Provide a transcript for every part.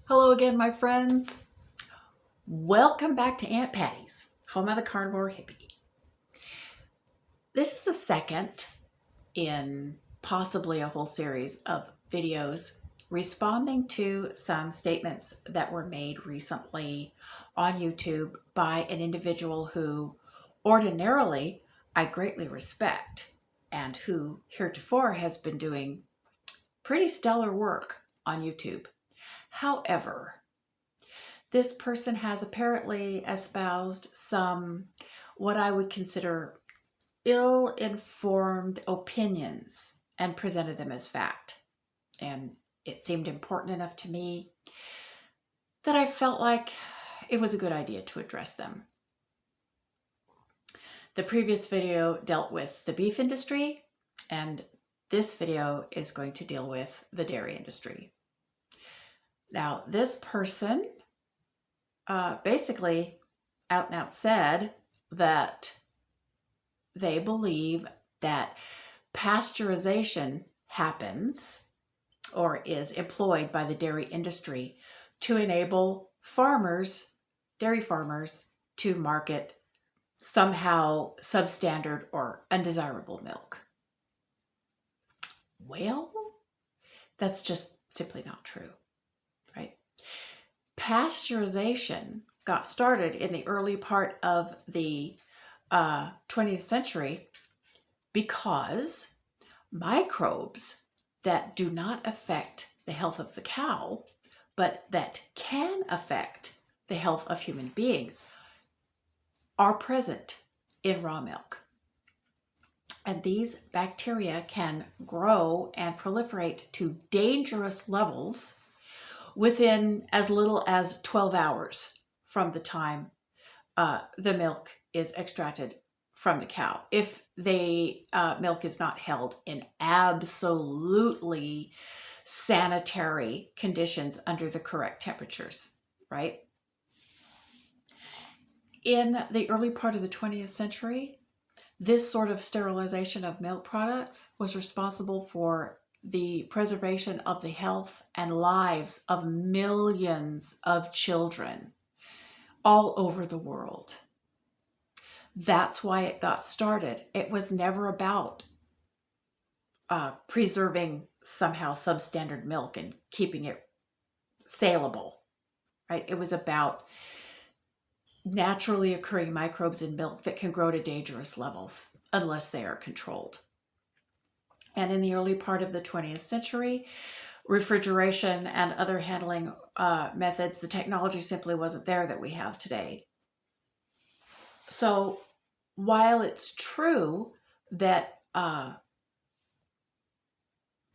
Hello again, my friends. Welcome back to Aunt Patty's, home of the carnivore hippie. This is the second in possibly a whole series of videos responding to some statements that were made recently on YouTube by an individual who ordinarily I greatly respect and who heretofore has been doing pretty stellar work on YouTube. However, this person has apparently espoused some what I would consider ill-informed opinions and presented them as fact. And it seemed important enough to me that I felt like it was a good idea to address them. The previous video dealt with the beef industry, and this video is going to deal with the dairy industry. Now, this person basically out and out said that they believe that pasteurization happens or is employed by the dairy industry to enable farmers, dairy farmers, to market somehow substandard or undesirable milk. Well, that's just simply not true, right? Pasteurization got started in the early part of the 20th century because microbes that do not affect the health of the cow, but that can affect the health of human beings, are present in raw milk. And these bacteria can grow and proliferate to dangerous levels within as little as 12 hours from the time the milk is extracted from the cow, if the milk is not held in absolutely sanitary conditions under the correct temperatures, right? In the early part of the 20th century, this sort of sterilization of milk products was responsible for the preservation of the health and lives of millions of children all over the world. That's why it got started. It was never about preserving somehow substandard milk and keeping it saleable, right? It was about naturally occurring microbes in milk that can grow to dangerous levels unless they are controlled. And in the early part of the 20th century, refrigeration and other handling methods, the technology simply wasn't there that we have today. So while it's true that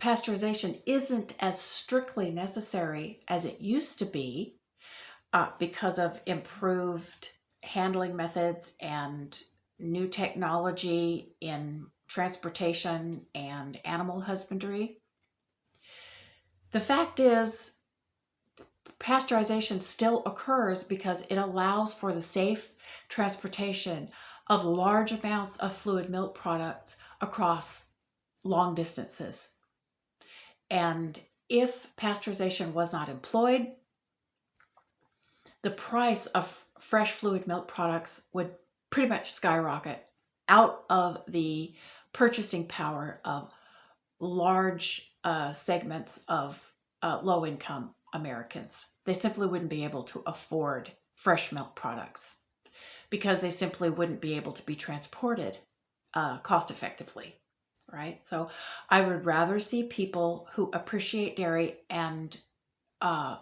pasteurization isn't as strictly necessary as it used to be because of improved handling methods and new technology in transportation and animal husbandry, the fact is pasteurization still occurs because it allows for the safe transportation of large amounts of fluid milk products across long distances. And if pasteurization was not employed, the price of fresh fluid milk products would pretty much skyrocket out of the purchasing power of large segments of low-income Americans. They simply wouldn't be able to afford fresh milk products because they simply wouldn't be able to be transported cost effectively, right? So I would rather see people who appreciate dairy and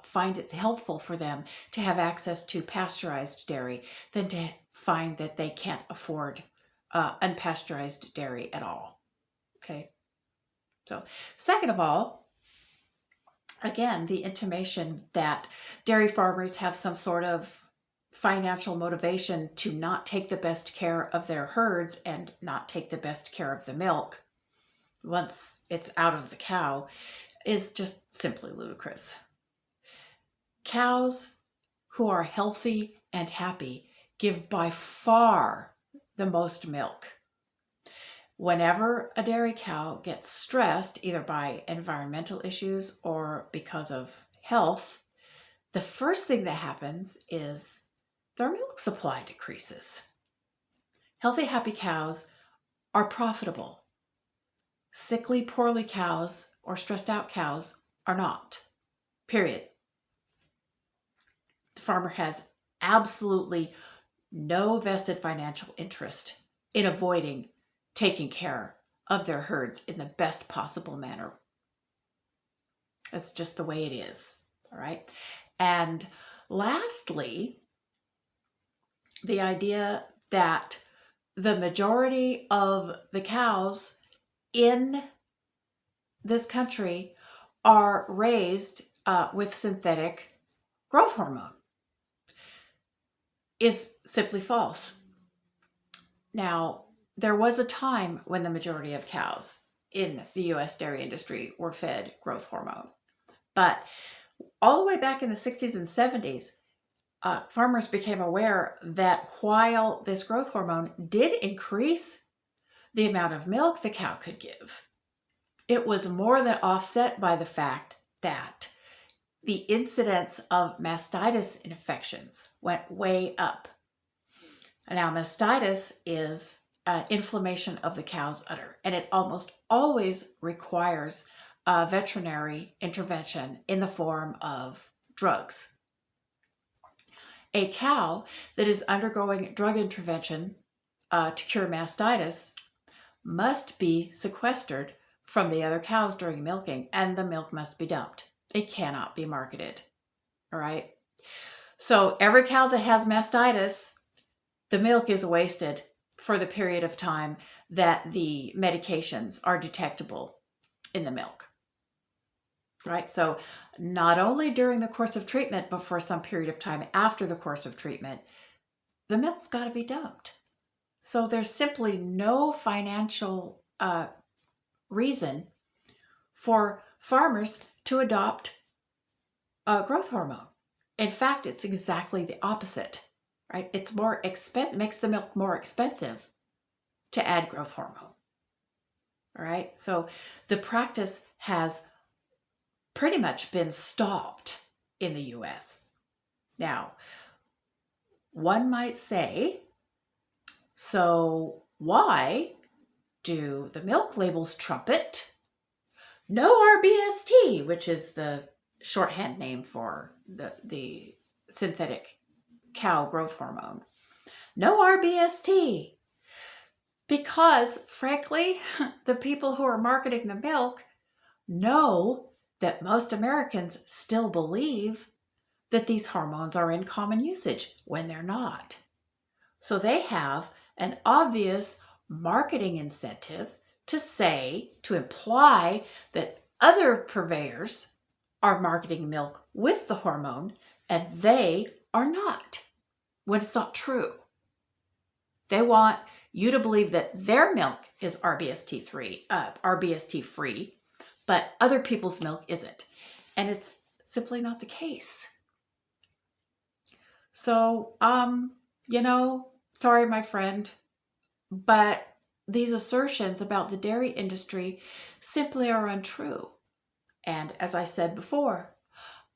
find it helpful for them to have access to pasteurized dairy than to find that they can't afford unpasteurized dairy at all. Okay. So second of all, again, the intimation that dairy farmers have some sort of financial motivation to not take the best care of their herds and not take the best care of the milk once it's out of the cow is just simply ludicrous. Cows who are healthy and happy give by far the most milk. Whenever a dairy cow gets stressed, either by environmental issues or because of health, the first thing that happens is their milk supply decreases. Healthy, happy cows are profitable. Sickly, poorly cows or stressed out cows are not. Period. The farmer has absolutely no vested financial interest in avoiding taking care of their herds in the best possible manner. That's just the way it is. All right. And lastly, the idea that the majority of the cows in this country are raised with synthetic growth hormone is simply false. Now, there was a time when the majority of cows in the U.S. dairy industry were fed growth hormone. But all the way back in the 60s and 70s, farmers became aware that while this growth hormone did increase the amount of milk the cow could give, it was more than offset by the fact that the incidence of mastitis infections went way up. Now, mastitis is inflammation of the cow's udder, and it almost always requires veterinary intervention in the form of drugs. A cow that is undergoing drug intervention to cure mastitis must be sequestered from the other cows during milking, and the milk must be dumped. It cannot be marketed. All right. So every cow that has mastitis, the milk is wasted for the period of time that the medications are detectable in the milk. Right. So not only during the course of treatment, but for some period of time after the course of treatment, the milk's got to be dumped. So there's simply no financial reason for farmers to adopt growth hormone. In fact, it's exactly the opposite, right? It's more expensive, makes the milk more expensive to add growth hormone. All right. So the practice has pretty much been stopped in the US. Now, one might say, so why do the milk labels trumpet no RBST, which is the shorthand name for the synthetic cow growth hormone? No RBST. Because, frankly, the people who are marketing the milk know that most Americans still believe that these hormones are in common usage when they're not. So they have an obvious marketing incentive to imply that other purveyors are marketing milk with the hormone and they are not, when it's not true. They want you to believe that their milk is RBST free, but other people's milk isn't. And it's simply not the case. So, sorry, my friend, but these assertions about the dairy industry simply are untrue. And as I said before,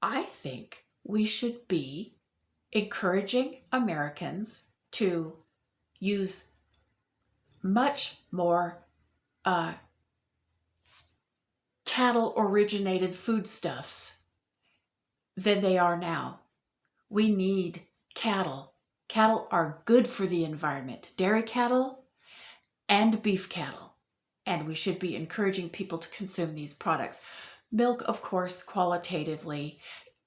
I think we should be encouraging Americans to use much more cattle-originated foodstuffs than they are now. We need cattle. Cattle are good for the environment. Dairy cattle and beef cattle. And we should be encouraging people to consume these products. Milk, of course, qualitatively,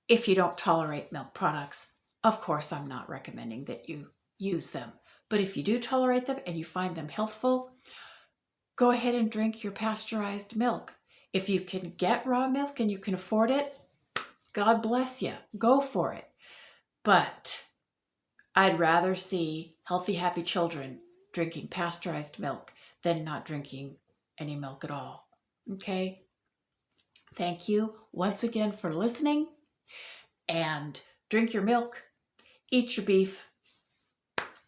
if you don't tolerate milk products, of course, I'm not recommending that you use them. But if you do tolerate them and you find them healthful, go ahead and drink your pasteurized milk. If you can get raw milk and you can afford it, God bless you. Go for it. But I'd rather see healthy, happy children drinking pasteurized milk than not drinking any milk at all. Okay? Thank you once again for listening. And drink your milk, eat your beef,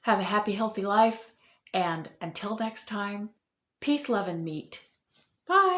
have a happy, healthy life. And until next time, peace, love, and meat. Bye.